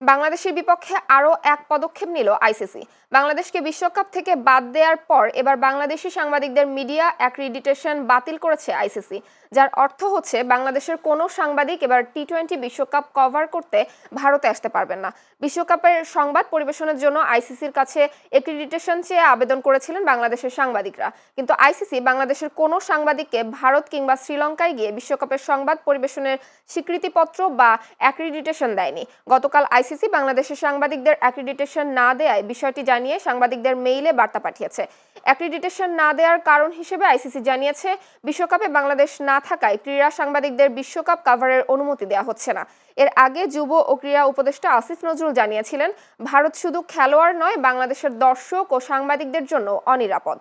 বাংলাদেশের বিপক্ষে আরও এক পদক্ষেপ নিল আইসিসি। বাংলাদেশকে বিশ্বকাপ থেকে বাদ দেওয়ার পর এবার বাংলাদেশি সাংবাদিকদের মিডিয়া অ্যাক্রিডিটেশন বাতিল করেছে আইসিসি, যার অর্থ হচ্ছে বাংলাদেশের কোনো সাংবাদিক এবার টি-20 বিশ্বকাপ কভার করতে ভারতে আসতে পারবেন না। বিশ্বকাপের সংবাদ পরিবেশনের জন্য আইসিসির কাছে অ্যাক্রিডিটেশন চেয়ে আবেদন করেছিলেন বাংলাদেশের সাংবাদিকরা, কিন্তু আইসিসি বাংলাদেশের কোনো সাংবাদিককে ভারত কিংবা শ্রীলঙ্কায় গিয়ে বিশ্বকাপের সংবাদ পরিবেশনের স্বীকৃতিপত্র বা অ্যাক্রিডিটেশন দেয়নি। গতকাল আইসিসি বাংলাদেশের সাংবাদিকদের অ্যাক্রিডিটেশন না দেয়ায় বিষয়টি জানিয়ে সাংবাদিকদের মেইলে বার্তা পাঠিয়েছে। অ্যাক্রিডিটেশন না দেওয়ার কারণ হিসেবে আইসিসি জানিয়েছে, বিশ্বকাপে বাংলাদেশ না থাকায় ক্রীড়া সাংবাদিকদের বিশ্বকাপ কভারের অনুমতি দেওয়া হচ্ছে না। এর আগে যুব ও ক্রীড়া উপদেষ্টা আসিফ নজরুল জানিয়েছিলেন, ভারত শুধু খেলোয়াড় নয়, বাংলাদেশের দর্শক ও সাংবাদিকদের জন্য অনিরাপদ।